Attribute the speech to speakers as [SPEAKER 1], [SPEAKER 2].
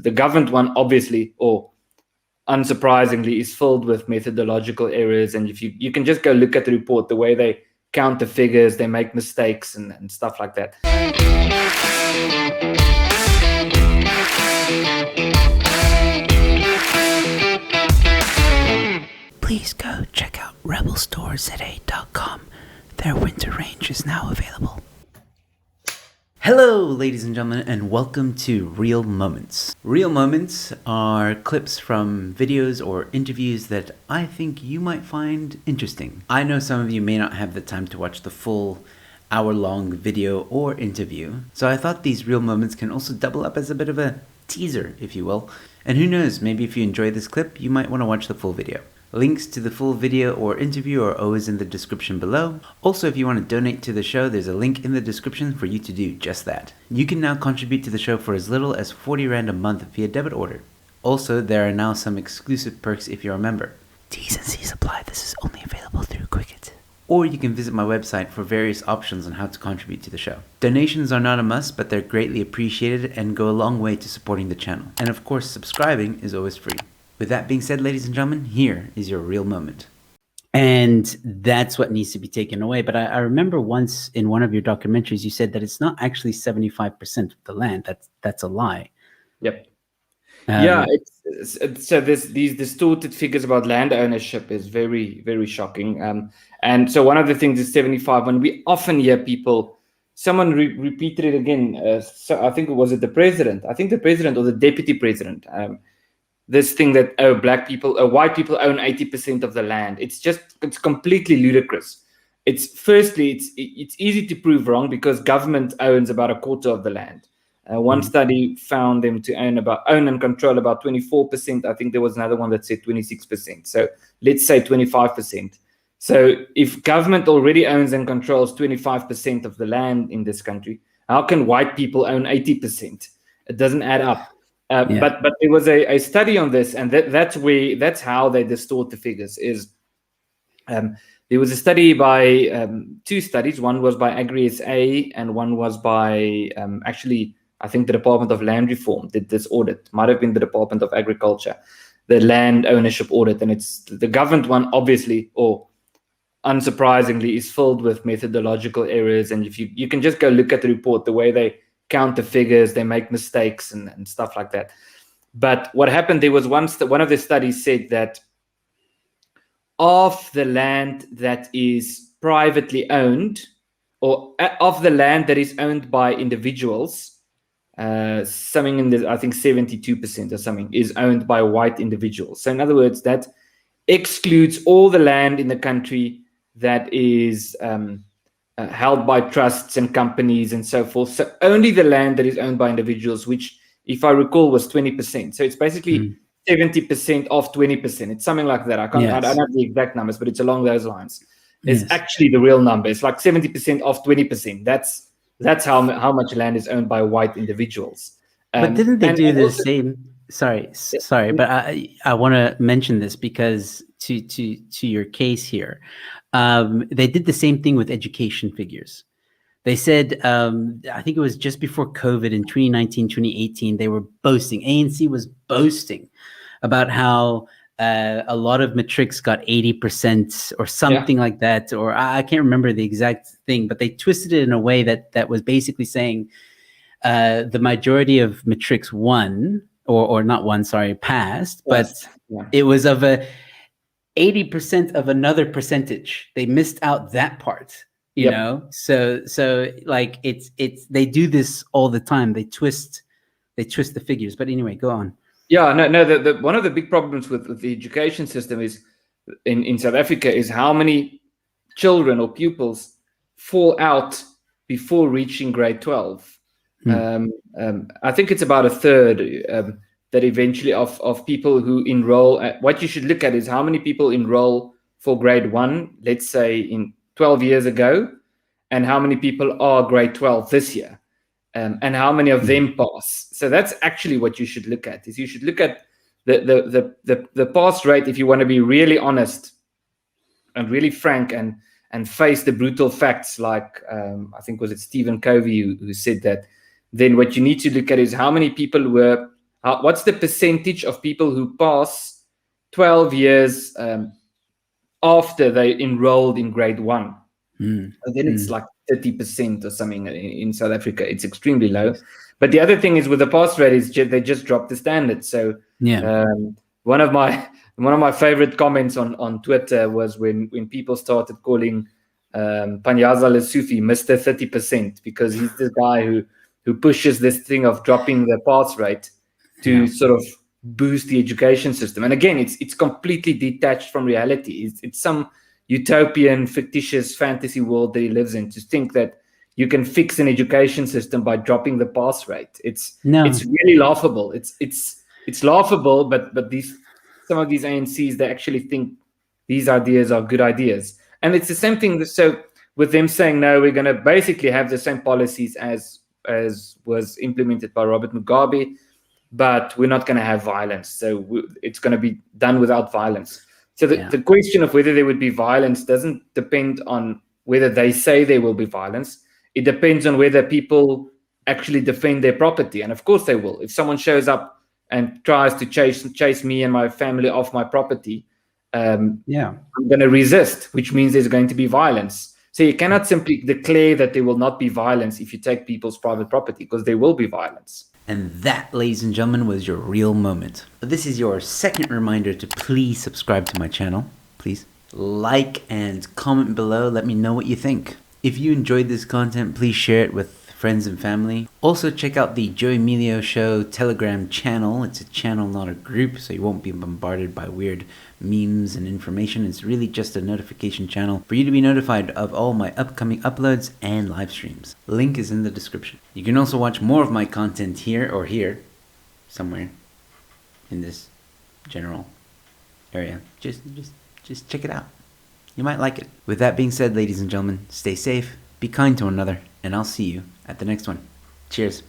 [SPEAKER 1] the government one, obviously, or unsurprisingly, is filled with methodological errors. And if you can just go look at the report, the way they count the figures, they make mistakes and stuff like that.
[SPEAKER 2] Please go check out rebelstoresza.com. Their winter range is now available. Hello, ladies and gentlemen, and welcome to Real Moments. Real Moments are clips from videos or interviews that I think you might find interesting. I know some of you may not have the time to watch the full hour-long video or interview, so I thought these Real Moments can also double up as a bit of a teaser, if you will. And who knows, maybe if you enjoy this clip, you might want to watch the full video. Links to the full video or interview are always in the description below. Also, if you want to donate to the show, there's a link in the description for you to do just that. You can now contribute to the show for as little as 40 Rand a month via debit order. Also, there are now some exclusive perks if you're a member. T's and C's apply. This is only available through Quicket. Or you can visit my website for various options on how to contribute to the show. Donations are not a must, but they're greatly appreciated and go a long way to supporting the channel. And of course, subscribing is always free. With that being said, ladies and gentlemen, here is your real moment. And that's what needs to be taken away. But I remember once in one of your documentaries, you said that it's not actually 75% of the land. That's a lie.
[SPEAKER 1] Yep. So these distorted figures about land ownership is very, very shocking. And so one of the things is 75. When we often hear people, someone repeated it again. So I think the president. I think the president or the deputy president. This thing that white people own 80% of the land. It's completely ludicrous. It's easy to prove wrong because government owns about a quarter of the land. One study found them to own and control about 24%. I think there was another one that said 26%. So let's say 25%. So if government already owns and controls 25% of the land in this country, how can white people own 80%? It doesn't add up. But there was a study on this, and that's how they distort the figures. There was a study by two studies. One was by Agri-SA, and one was by I think the Department of Land Reform did this audit. Might have been the Department of Agriculture, the land ownership audit, and it's the government one, obviously, or unsurprisingly, is filled with methodological errors. And if you can just go look at the report, the way they count the figures, they make mistakes and stuff like that. But what happened, there was one of the studies said that of the land that is privately owned, or of the land that is owned by individuals, something in the, I think 72% or something is owned by white individuals. So in other words, that excludes all the land in the country that is held by trusts and companies and so forth. So only the land that is owned by individuals, which, if I recall, was 20%. So it's basically 70% of 20%. It's something like that. I don't have the exact numbers, but it's along those lines. It's actually the real number. It's like 70% of 20%. That's how much land is owned by white individuals.
[SPEAKER 2] But didn't they do the same? Sorry, but I want to mention this because to your case here, they did the same thing with education figures. They said, I think it was just before COVID in 2019, 2018, they were boasting. ANC was boasting about how a lot of matrics got 80% or something like that, or I can't remember the exact thing, but they twisted it in a way that was basically saying the majority of matrics won, or not won, sorry, passed, but it was of a 80% of another percentage. They missed out that part, you know? So like it's they do this all the time. They twist the figures. But anyway, go on.
[SPEAKER 1] Yeah, no. The one of the big problems with the education system is in South Africa is how many children or pupils fall out before reaching grade 12. I think it's about a third that eventually of people who enroll. What you should look at is how many people enroll for grade 1, let's say in 12 years ago, and how many people are grade 12 this year. And how many of them pass. So that's actually what you should look at. Is you should look at the pass rate if you want to be really honest and really frank and face the brutal facts. Like I think was it Stephen Covey who said that. Then what you need to look at is how many what's the percentage of people who pass 12 years after they enrolled in grade 1? And then it's like 30% or something in South Africa. It's extremely low. But the other thing is with the pass rate is they just dropped the standard. So one of my favorite comments on Twitter was when people started calling Panyaza Lesufi Mr. 30%, because he's this guy who pushes this thing of dropping the pass rate to sort of boost the education system. And again, it's completely detached from reality. It's some utopian, fictitious fantasy world that he lives in, to think that you can fix an education system by dropping the pass rate. It's really laughable. It's laughable, but some of these ANCs, they actually think these ideas are good ideas. And it's the same thing. So with them saying, no, we're going to basically have the same policies as was implemented by Robert Mugabe, but we're not going to have violence. So it's going to be done without violence. So the question of whether there would be violence doesn't depend on whether they say there will be violence. It depends on whether people actually defend their property. And of course they will. If someone shows up and tries to chase me and my family off my property, I'm going to resist, which means there's going to be violence. So you cannot simply declare that there will not be violence if you take people's private property, because there will be violence.
[SPEAKER 2] And that, ladies and gentlemen, was your real moment. This is your second reminder to please subscribe to my channel. Please like and comment below. Let me know what you think. If you enjoyed this content, please share it with friends and family. Also, check out the Joe Emilio Show Telegram channel. It's a channel, not a group, so you won't be bombarded by weird memes and information. It's really just a notification channel for you to be notified of all my upcoming uploads and live streams. Link is in the description. You can also watch more of my content here, or here, somewhere in this general area. Just check it out. You might like it. With that being said, ladies and gentlemen, stay safe, be kind to one another, and I'll see you at the next one. Cheers.